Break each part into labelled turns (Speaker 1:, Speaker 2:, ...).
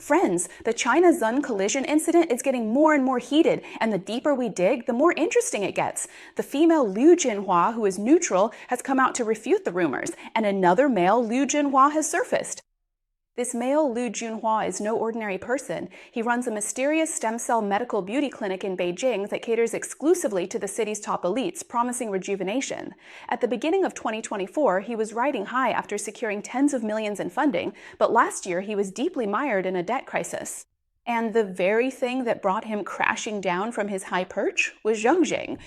Speaker 1: Friends, the China-Zun collision incident is getting more and more heated, and the deeper we dig, the more interesting it gets. The female Liu Jinhua, who is neutral, has come out to refute the rumors, and another male Liu Jinhua has surfaced. This male, Liu Junhua, is no ordinary person. He runs a mysterious stem cell medical beauty clinic in Beijing that caters exclusively to the city's top elites, promising rejuvenation. At the beginning of 2024, he was riding high after securing tens of millions in funding, but last year he was deeply mired in a debt crisis. And the very thing that brought him crashing down from his high perch was Zheng.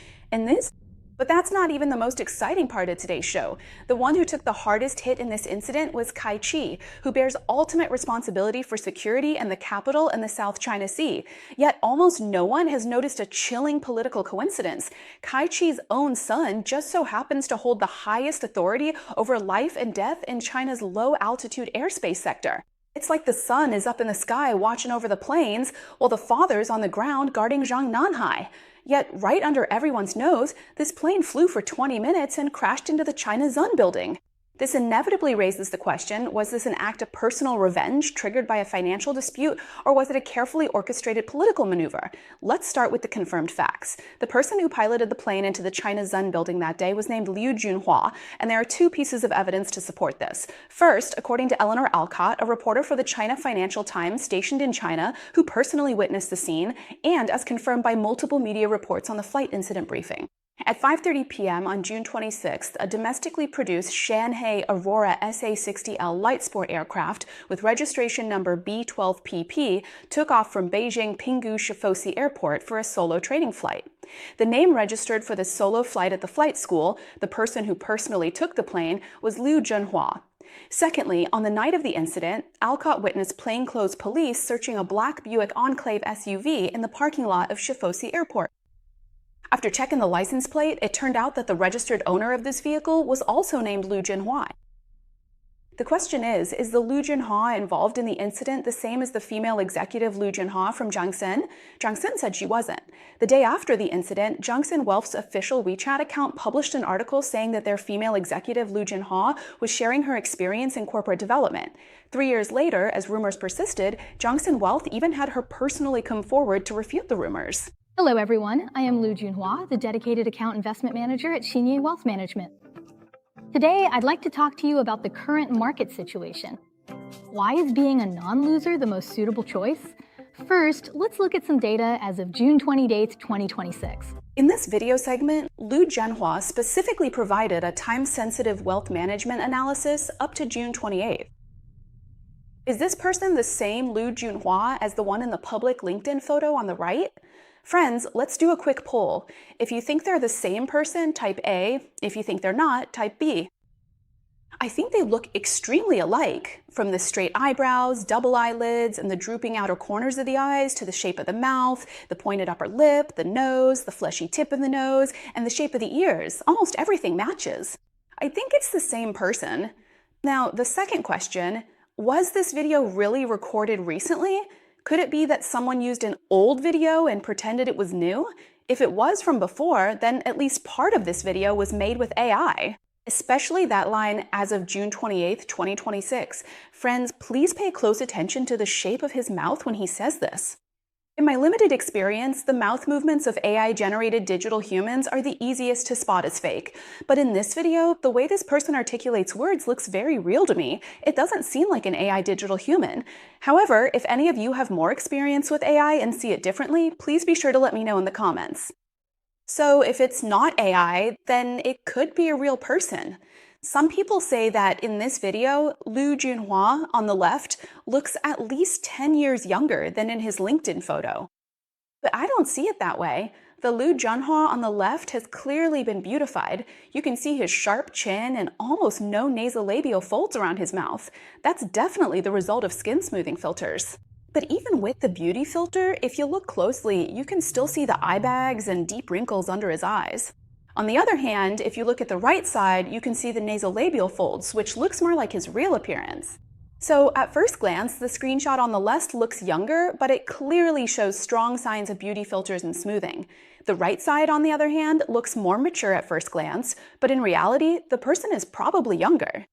Speaker 1: But that's not even the most exciting part of today's show. The one who took the hardest hit in this incident was Kai Chi, who bears ultimate responsibility for security and the capital in the South China Sea. Yet almost no one has noticed a chilling political coincidence. Kai Chi's own son just so happens to hold the highest authority over life and death in China's low-altitude airspace sector. It's like the son is up in the sky watching over the planes, while the father's on the ground guarding Jiangnan. Yet, right under everyone's nose, this plane flew for 20 minutes and crashed into the China-Zun building. This inevitably raises the question, was this an act of personal revenge triggered by a financial dispute, or was it a carefully orchestrated political maneuver? Let's start with the confirmed facts. The person who piloted the plane into the China-Zun building that day was named Liu Junhua, and there are two pieces of evidence to support this. First, according to Eleanor Alcott, a reporter for the China Financial Times stationed in China who personally witnessed the scene, and as confirmed by multiple media reports on the flight incident briefing. At 5:30 p.m. on June 26th, a domestically produced Shanghai Aurora SA-60L light sport aircraft with registration number B12PP took off from Beijing Pinggu Shifosi Airport for a solo training flight. The name registered for the solo flight at the flight school, the person who personally took the plane, was Liu Junhua. Secondly, on the night of the incident, Alcott witnessed plainclothes police searching a black Buick Enclave SUV in the parking lot of Shifosi Airport. After checking the license plate, it turned out that the registered owner of this vehicle was also named Liu Jinhua. The question is the Liu Jinhua involved in the incident the same as the female executive Liu Jinhua from Jiangxin? Jiangxin said she wasn't. The day after the incident, Jiangxin Wealth's official WeChat account published an article saying that their female executive Liu Jinhua was sharing her experience in corporate development. 3 years later, as rumors persisted, Jiangxin Wealth even had her personally come forward to refute the rumors.
Speaker 2: Hello everyone, I am Liu Junhua, the dedicated account investment manager at Xinye Wealth Management. Today, I'd like to talk to you about the current market situation. Why is being a non-loser the most suitable choice? First, let's look at some data as of June 28, 2026.
Speaker 1: In this video segment, Liu Jinhua specifically provided a time-sensitive wealth management analysis up to June 28th. Is this person the same Liu Junhua as the one in the public LinkedIn photo on the right? Friends, let's do a quick poll. If you think they're the same person, type A. If you think they're not, type B. I think they look extremely alike, from the straight eyebrows, double eyelids, and the drooping outer corners of the eyes to the shape of the mouth, the pointed upper lip, the nose, the fleshy tip of the nose, and the shape of the ears. Almost everything matches. I think it's the same person. Now, the second question, was this video really recorded recently? Could it be that someone used an old video and pretended it was new? If it was from before, then at least part of this video was made with AI. Especially that line, as of June 28th, 2026. Friends, please pay close attention to the shape of his mouth when he says this. In my limited experience, the mouth movements of AI-generated digital humans are the easiest to spot as fake. But in this video, the way this person articulates words looks very real to me. It doesn't seem like an AI digital human. However, if any of you have more experience with AI and see it differently, please be sure to let me know in the comments. So if it's not AI, then it could be a real person. Some people say that in this video, Liu Junhua on the left looks at least 10 years younger than in his LinkedIn photo. But I don't see it that way. The Liu Junhua on the left has clearly been beautified. You can see his sharp chin and almost no nasolabial folds around his mouth. That's definitely the result of skin smoothing filters. But even with the beauty filter, if you look closely, you can still see the eye bags and deep wrinkles under his eyes. On the other hand, if you look at the right side, you can see the nasolabial folds, which looks more like his real appearance. So at first glance, the screenshot on the left looks younger, but it clearly shows strong signs of beauty filters and smoothing. The right side, on the other hand, looks more mature at first glance, but in reality, the person is probably younger.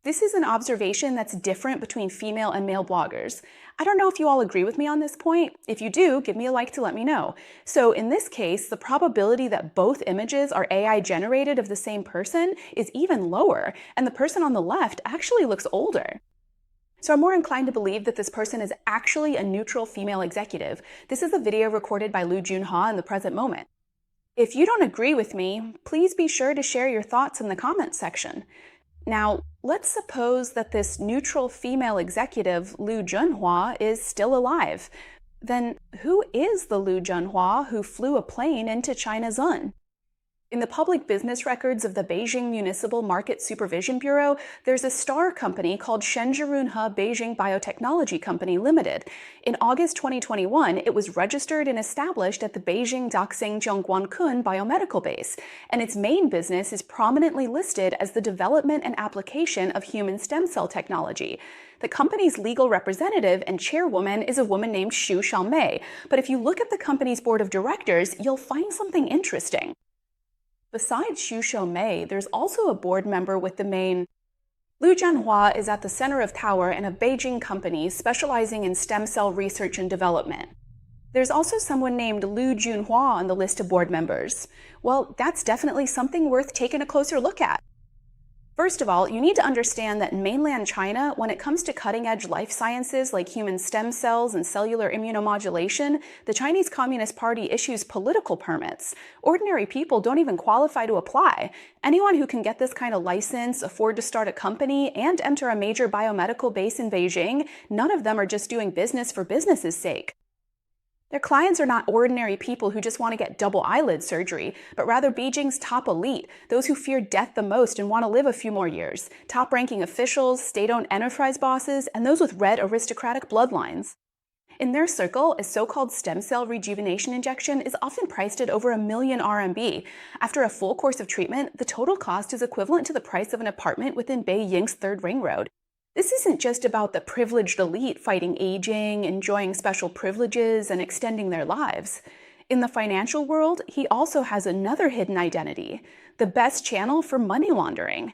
Speaker 1: This is an observation that's different between female and male bloggers. I don't know if you all agree with me on this point. If you do, give me a like to let me know. So in this case, the probability that both images are AI generated of the same person is even lower, and the person on the left actually looks older. So I'm more inclined to believe that this person is actually a neutral female executive. This is a video recorded by Lu Junhua in the present moment. If you don't agree with me, please be sure to share your thoughts in the comments section. Now, let's suppose that this neutral female executive, Lu Junhua, is still alive. Then who is the Lu Junhua who flew a plane into China's Un? In the public business records of the Beijing Municipal Market Supervision Bureau, there's a star company called Shenzhurunhe Beijing Biotechnology Company Limited. In August 2021, it was registered and established at the Beijing Daxing Zhongguankun biomedical base, and its main business is prominently listed as the development and application of human stem cell technology. The company's legal representative and chairwoman is a woman named Xu Xiaomei, but if you look at the company's board of directors, you'll find something interesting. Besides Xu Xiaomei, there's also a board member with the name Lu Junhua is at the center of power in a Beijing company specializing in stem cell research and development. There's also someone named Lu Junhua on the list of board members. Well, that's definitely something worth taking a closer look at. First of all, you need to understand that in mainland China, when it comes to cutting-edge life sciences like human stem cells and cellular immunomodulation, the Chinese Communist Party issues political permits. Ordinary people don't even qualify to apply. Anyone who can get this kind of license, afford to start a company, and enter a major biomedical base in Beijing, none of them are just doing business for business's sake. Their clients are not ordinary people who just want to get double eyelid surgery, but rather Beijing's top elite, those who fear death the most and want to live a few more years, top-ranking officials, state-owned enterprise bosses, and those with red aristocratic bloodlines. In their circle, a so-called stem cell rejuvenation injection is often priced at over 1 million RMB. After a full course of treatment, the total cost is equivalent to the price of an apartment within Beijing's 3rd Ring Road. This isn't just about the privileged elite fighting aging, enjoying special privileges, and extending their lives. In the financial world, he also has another hidden identity, the best channel for money laundering.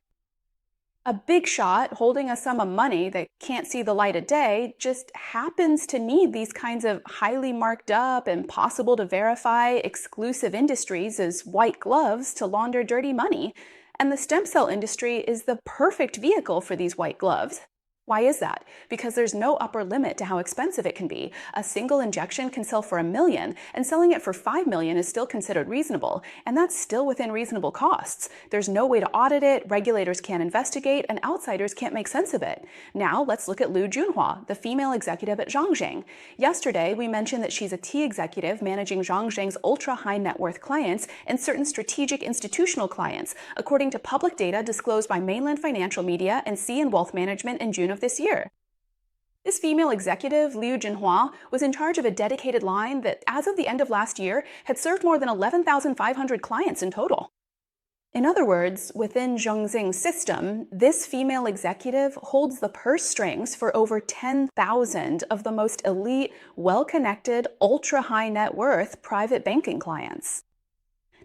Speaker 1: A big shot holding a sum of money that can't see the light of day just happens to need these kinds of highly marked up, impossible to verify, exclusive industries as white gloves to launder dirty money. And the stem cell industry is the perfect vehicle for these white gloves. Why is that? Because there's no upper limit to how expensive it can be. A single injection can sell for 1 million, and selling it for 5 million is still considered reasonable, and that's still within reasonable costs. There's no way to audit it, regulators can't investigate, and outsiders can't make sense of it. Now, let's look at Lu Junhua, the female executive at Zhangzheng. Yesterday, we mentioned that she's a T executive managing Zhangzheng's ultra-high net worth clients and certain strategic institutional clients, according to public data disclosed by mainland financial media and CN Wealth Management in June of this year. This female executive, Lu Junhua, was in charge of a dedicated line that, as of the end of last year, had served more than 11,500 clients in total. In other words, within Zhongxing's system, this female executive holds the purse strings for over 10,000 of the most elite, well-connected, ultra-high net worth private banking clients.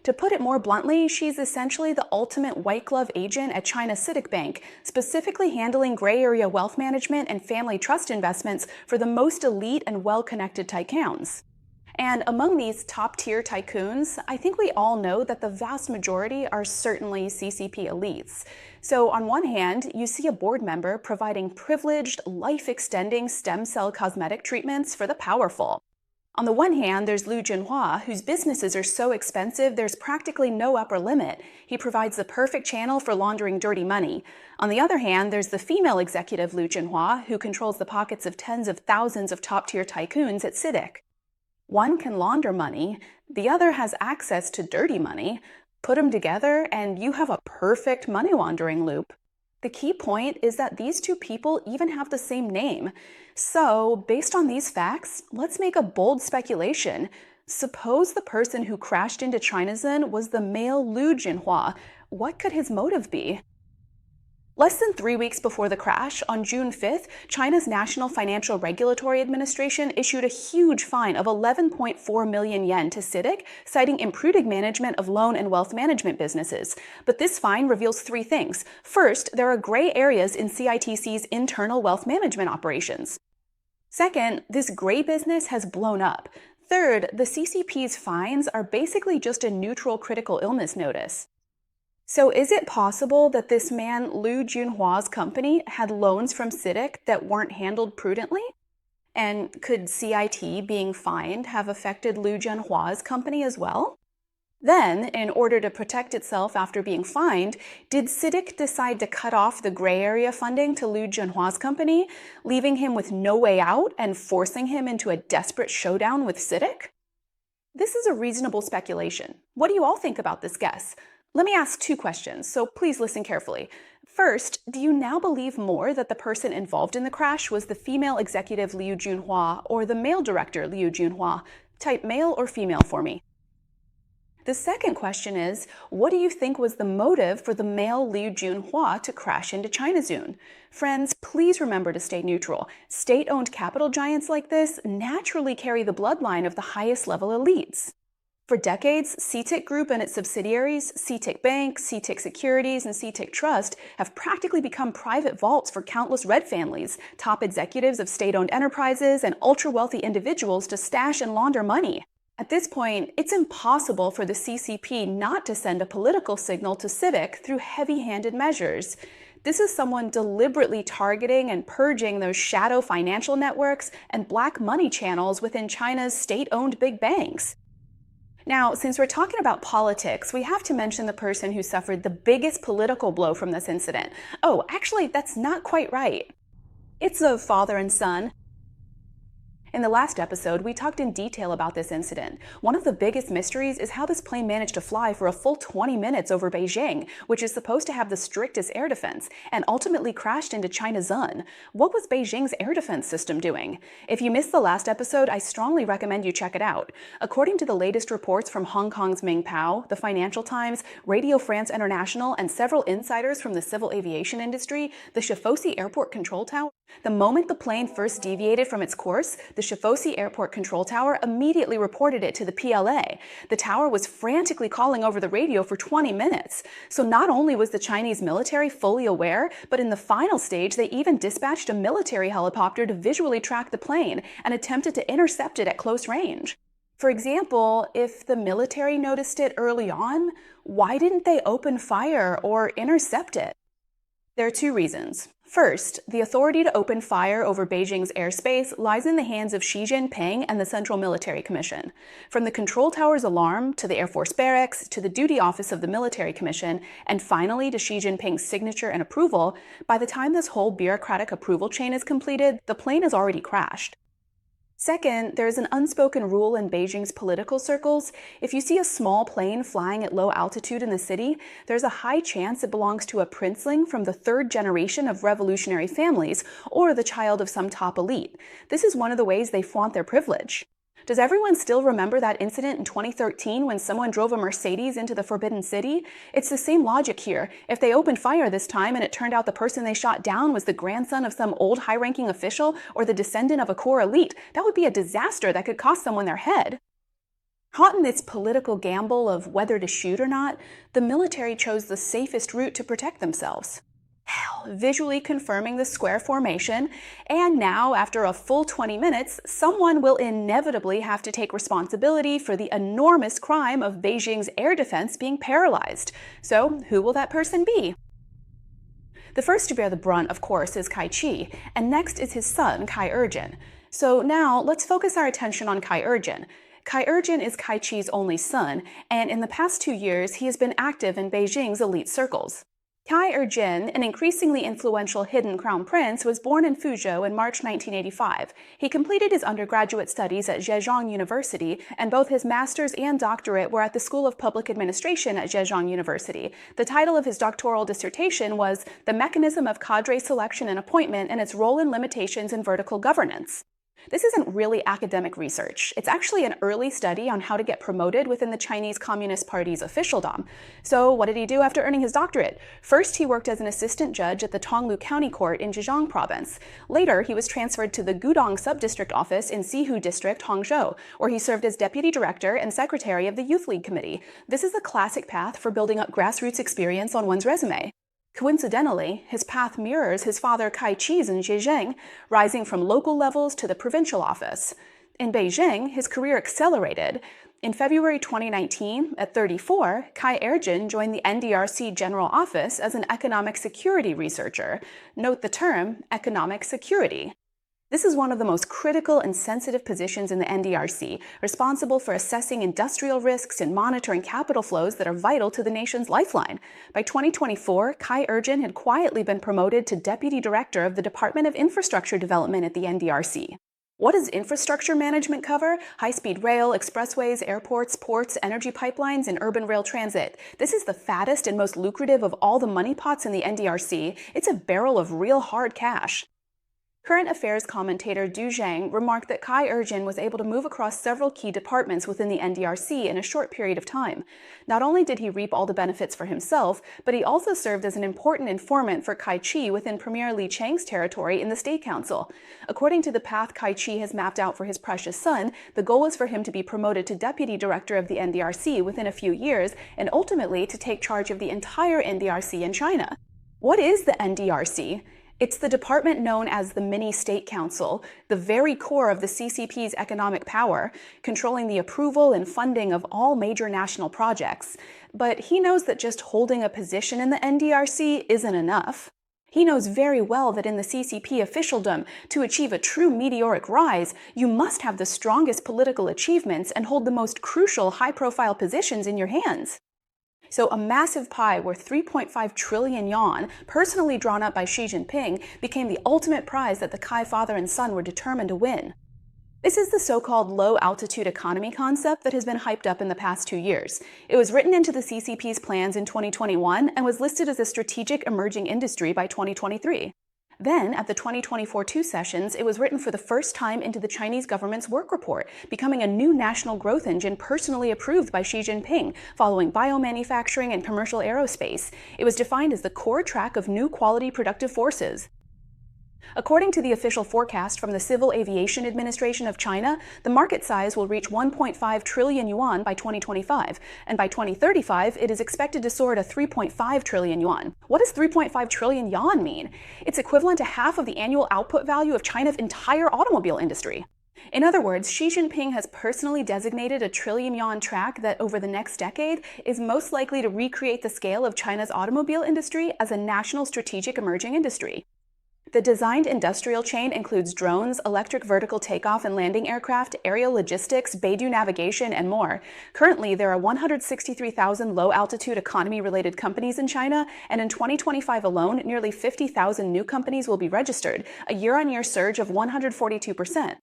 Speaker 1: To put it more bluntly, she's essentially the ultimate white glove agent at China CITIC Bank, specifically handling gray area wealth management and family trust investments for the most elite and well-connected tycoons. And among these top-tier tycoons, I think we all know that the vast majority are certainly CCP elites. So on one hand, you see a board member providing privileged, life-extending stem cell cosmetic treatments for the powerful. On the one hand, there's Lu Junhua, whose businesses are so expensive there's practically no upper limit. He provides the perfect channel for laundering dirty money. On the other hand, there's the female executive Lu Junhua, who controls the pockets of tens of thousands of top-tier tycoons at CITIC. One can launder money, the other has access to dirty money. Put them together and you have a perfect money laundering loop. The key point is that these two people even have the same name. So, based on these facts, let's make a bold speculation. Suppose the person who crashed into China's Un was the male Lu Junhua. What could his motive be? Less than 3 weeks before the crash, on June 5th, China's National Financial Regulatory Administration issued a huge fine of 11.4 million yen to CITIC, citing imprudent management of loan and wealth management businesses. But this fine reveals three things. First, there are gray areas in CITC's internal wealth management operations. Second, this gray business has blown up. Third, the CCP's fines are basically just a neutral critical illness notice. So is it possible that this man Liu Junhua's company had loans from CITIC that weren't handled prudently? And could CIT being fined have affected Liu Junhua's company as well? Then, in order to protect itself after being fined, did CITIC decide to cut off the gray area funding to Liu Junhua's company, leaving him with no way out and forcing him into a desperate showdown with CITIC? This is a reasonable speculation. What do you all think about this guess? Let me ask two questions, so please listen carefully. First, do you now believe more that the person involved in the crash was the female executive Liu Junhua or the male director Liu Junhua? Type male or female for me. The second question is, what do you think was the motive for the male Liu Junhua to crash into ChinaZoom? Friends, please remember to stay neutral. State-owned capital giants like this naturally carry the bloodline of the highest level elites. For decades, CITIC Group and its subsidiaries, CITIC Bank, CITIC Securities, and CITIC Trust have practically become private vaults for countless red families, top executives of state-owned enterprises, and ultra-wealthy individuals to stash and launder money. At this point, it's impossible for the CCP not to send a political signal to CITIC through heavy-handed measures. This is someone deliberately targeting and purging those shadow financial networks and black money channels within China's state-owned big banks. Now, since we're talking about politics, we have to mention the person who suffered the biggest political blow from this incident. Oh, actually, that's not quite right. It's a father and son. In the last episode, we talked in detail about this incident. One of the biggest mysteries is how this plane managed to fly for a full 20 minutes over Beijing, which is supposed to have the strictest air defense, and ultimately crashed into ChinaZoom. What was Beijing's air defense system doing? If you missed the last episode, I strongly recommend you check it out. According to the latest reports from Hong Kong's Ming Pao, the Financial Times, Radio France International, and several insiders from the civil aviation industry, the Shifosi Airport Control Tower, the moment the plane first deviated from its course, the Shifosi Airport Control Tower immediately reported it to the PLA. The tower was frantically calling over the radio for 20 minutes. So not only was the Chinese military fully aware, but in the final stage, they even dispatched a military helicopter to visually track the plane and attempted to intercept it at close range. For example, if the military noticed it early on, why didn't they open fire or intercept it? There are two reasons. First, the authority to open fire over Beijing's airspace lies in the hands of Xi Jinping and the Central Military Commission. From the control tower's alarm, to the Air Force barracks, to the duty office of the Military Commission, and finally to Xi Jinping's signature and approval, by the time this whole bureaucratic approval chain is completed, the plane has already crashed. Second, there is an unspoken rule in Beijing's political circles. If you see a small plane flying at low altitude in the city, there's a high chance it belongs to a princeling from the third generation of revolutionary families or the child of some top elite. This is one of the ways they flaunt their privilege. Does everyone still remember that incident in 2013 when someone drove a Mercedes into the Forbidden City? It's the same logic here. If they opened fire this time and it turned out the person they shot down was the grandson of some old high-ranking official or the descendant of a core elite, that would be a disaster that could cost someone their head. Caught in this political gamble of whether to shoot or not, the military chose the safest route to protect themselves. Visually confirming the square formation, and now, after a full 20 minutes, someone will inevitably have to take responsibility for the enormous crime of Beijing's air defense being paralyzed. So, who will that person be? The first to bear the brunt, of course, is Kai Chi, and next is his son, Kai Erjun. So now, let's focus our attention on Kai Erjun. Kai Erjun is Kai Chi's only son, and in the past 2 years, he has been active in Beijing's elite circles. Kai Erjun, an increasingly influential hidden crown prince, was born in Fuzhou in March 1985. He completed his undergraduate studies at Zhejiang University, and both his master's and doctorate were at the School of Public Administration at Zhejiang University. The title of his doctoral dissertation was The Mechanism of Cadre Selection and Appointment and Its Role and Limitations in Vertical Governance. This isn't really academic research. It's actually an early study on how to get promoted within the Chinese Communist Party's officialdom. So what did he do after earning his doctorate? First, he worked as an assistant judge at the Tonglu County Court in Zhejiang Province. Later, he was transferred to the Gudong Subdistrict Office in Sihu District, Hangzhou, where he served as deputy director and secretary of the Youth League Committee. This is a classic path for building up grassroots experience on one's resume. Coincidentally, his path mirrors his father Kai Chi's in Beijing, rising from local levels to the provincial office. In Beijing, his career accelerated. In February 2019, at 34, Kai Erjin joined the NDRC General Office as an economic security researcher. Note the term, economic security. This is one of the most critical and sensitive positions in the NDRC, responsible for assessing industrial risks and monitoring capital flows that are vital to the nation's lifeline. By 2024, Kai Erjin had quietly been promoted to Deputy Director of the Department of Infrastructure Development at the NDRC. What does infrastructure management cover? High-speed rail, expressways, airports, ports, energy pipelines, and urban rail transit. This is the fattest and most lucrative of all the money pots in the NDRC. It's a barrel of real hard cash. Current affairs commentator Du Zhang remarked that Kai Erjin was able to move across several key departments within the NDRC in a short period of time. Not only did he reap all the benefits for himself, but he also served as an important informant for Kai Chi within Premier Li Chang's territory in the State Council. According to the path Kai Chi has mapped out for his precious son, the goal is for him to be promoted to Deputy Director of the NDRC within a few years, and ultimately to take charge of the entire NDRC in China. What is the NDRC? It's the department known as the Mini-State Council, the very core of the CCP's economic power, controlling the approval and funding of all major national projects. But he knows that just holding a position in the NDRC isn't enough. He knows very well that in the CCP officialdom, to achieve a true meteoric rise, you must have the strongest political achievements and hold the most crucial high-profile positions in your hands. So a massive pie worth 3.5 trillion yuan, personally drawn up by Xi Jinping, became the ultimate prize that the Kai father and son were determined to win. This is the so-called low-altitude economy concept that has been hyped up in the past 2 years. It was written into the CCP's plans in 2021 and was listed as a strategic emerging industry by 2023. Then, at the 2024-2 sessions, it was written for the first time into the Chinese government's work report, becoming a new national growth engine personally approved by Xi Jinping, following biomanufacturing and commercial aerospace. It was defined as the core track of new quality productive forces. According to the official forecast from the Civil Aviation Administration of China, the market size will reach 1.5 trillion yuan by 2025, and by 2035, it is expected to soar to 3.5 trillion yuan. What does 3.5 trillion yuan mean? It's equivalent to half of the annual output value of China's entire automobile industry. In other words, Xi Jinping has personally designated a trillion yuan track that over the next decade is most likely to recreate the scale of China's automobile industry as a national strategic emerging industry. The designed industrial chain includes drones, electric vertical takeoff and landing aircraft, aerial logistics, Beidou navigation, and more. Currently, there are 163,000 low-altitude economy-related companies in China, and in 2025 alone, nearly 50,000 new companies will be registered, a year-on-year surge of 142%.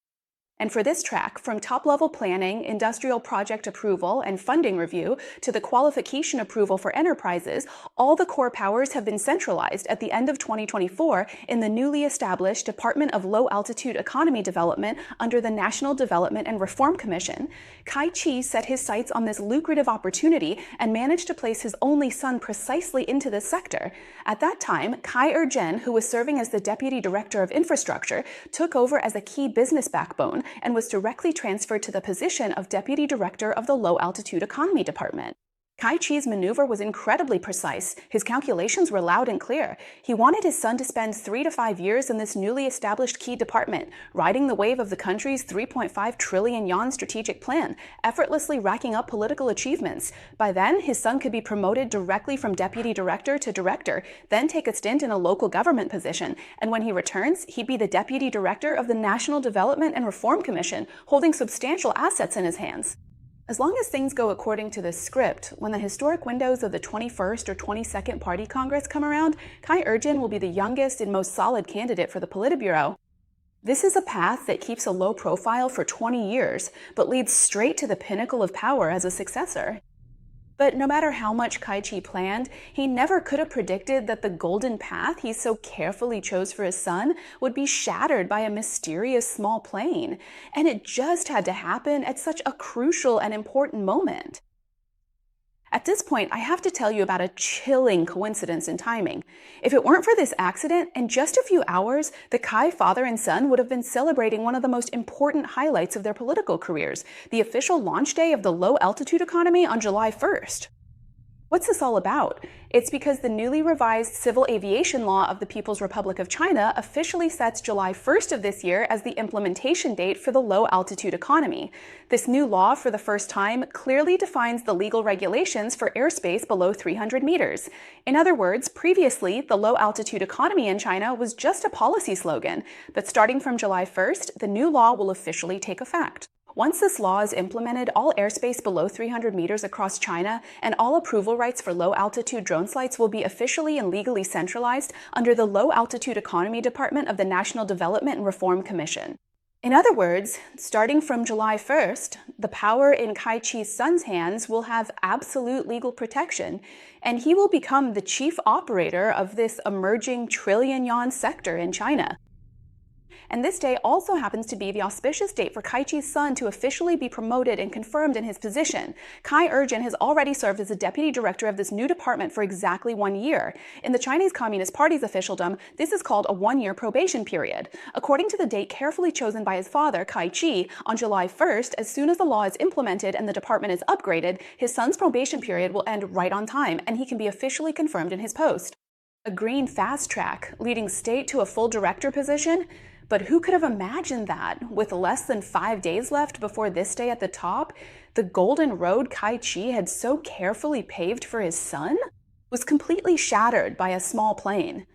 Speaker 1: And for this track, from top-level planning, industrial project approval, and funding review to the qualification approval for enterprises, all the core powers have been centralized at the end of 2024 in the newly established Department of Low-Altitude Economy Development under the National Development and Reform Commission. Kai Chi set his sights on this lucrative opportunity and managed to place his only son precisely into this sector. At that time, Kai Erjin, who was serving as the Deputy Director of Infrastructure, took over as a key business backbone and was directly transferred to the position of Deputy Director of the Low Altitude Economy Department. Kai Chi's maneuver was incredibly precise. His calculations were loud and clear. He wanted his son to spend 3 to 5 years in this newly established key department, riding the wave of the country's 3.5 trillion yuan strategic plan, effortlessly racking up political achievements. By then, his son could be promoted directly from deputy director to director, then take a stint in a local government position. And when he returns, he'd be the deputy director of the National Development and Reform Commission, holding substantial assets in his hands. As long as things go according to this script, when the historic windows of the 21st or 22nd Party Congress come around, Kai Erjin will be the youngest and most solid candidate for the Politburo. This is a path that keeps a low profile for 20 years, but leads straight to the pinnacle of power as a successor. But no matter how much Kai-Chi planned, he never could have predicted that the golden path he so carefully chose for his son would be shattered by a mysterious small plane. And it just had to happen at such a crucial and important moment. At this point, I have to tell you about a chilling coincidence in timing. If it weren't for this accident, in just a few hours, the Kai father and son would have been celebrating one of the most important highlights of their political careers, the official launch day of the low-altitude economy on July 1st. What's this all about? It's because the newly revised civil aviation law of the People's Republic of China officially sets July 1st of this year as the implementation date for the low-altitude economy. This new law, for the first time, clearly defines the legal regulations for airspace below 300 meters. In other words, previously, the low-altitude economy in China was just a policy slogan, but starting from July 1st, the new law will officially take effect. Once this law is implemented, all airspace below 300 meters across China and all approval rights for low-altitude drone flights will be officially and legally centralized under the Low-Altitude Economy Department of the National Development and Reform Commission. In other words, starting from July 1st, the power in Kai-Chi's son's hands will have absolute legal protection, and he will become the chief operator of this emerging trillion-yuan sector in China. And this day also happens to be the auspicious date for Kai-Chi's son to officially be promoted and confirmed in his position. Kai Erjun has already served as the deputy director of this new department for exactly 1 year. In the Chinese Communist Party's officialdom, this is called a 1-year probation period. According to the date carefully chosen by his father, Kai-Chi, on July 1st, as soon as the law is implemented and the department is upgraded, his son's probation period will end right on time, and he can be officially confirmed in his post. A green fast track, leading state to a full director position? But who could have imagined that? With less than 5 days left before this day at the top, the golden road Kai-Chi had so carefully paved for his son was completely shattered by a small plane.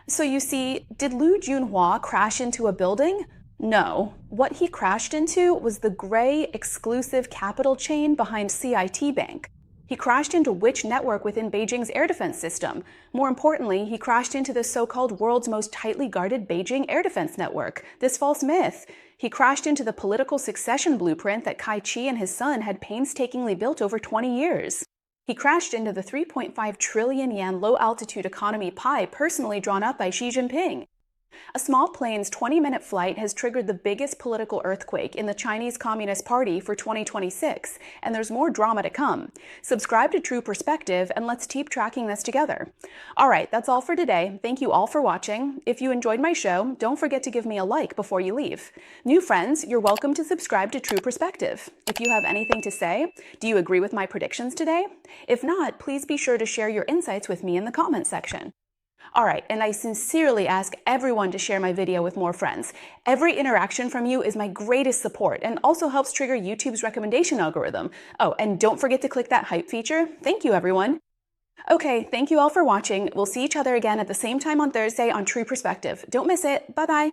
Speaker 1: So you see, did Liu Junhua crash into a building? No. What he crashed into was the gray, exclusive capital chain behind CIT Bank. He crashed into which network within Beijing's air defense system? More importantly, he crashed into the so-called world's most tightly guarded Beijing air defense network, this false myth. He crashed into the political succession blueprint that Kai-Chi and his son had painstakingly built over 20 years. He crashed into the 3.5 trillion yen low-altitude economy pie personally drawn up by Xi Jinping. A small plane's 20-minute flight has triggered the biggest political earthquake in the Chinese Communist Party for 2026, and there's more drama to come. Subscribe to True Perspective, and let's keep tracking this together. All right, that's all for today. Thank you all for watching. If you enjoyed my show, don't forget to give me a like before you leave. New friends, you're welcome to subscribe to True Perspective. If you have anything to say, do you agree with my predictions today? If not, please be sure to share your insights with me in the comments section. Alright, and I sincerely ask everyone to share my video with more friends. Every interaction from you is my greatest support and also helps trigger YouTube's recommendation algorithm. Oh, and don't forget to click that hype feature. Thank you, everyone. Okay, thank you all for watching. We'll see each other again at the same time on Thursday on True Perspective. Don't miss it. Bye-bye.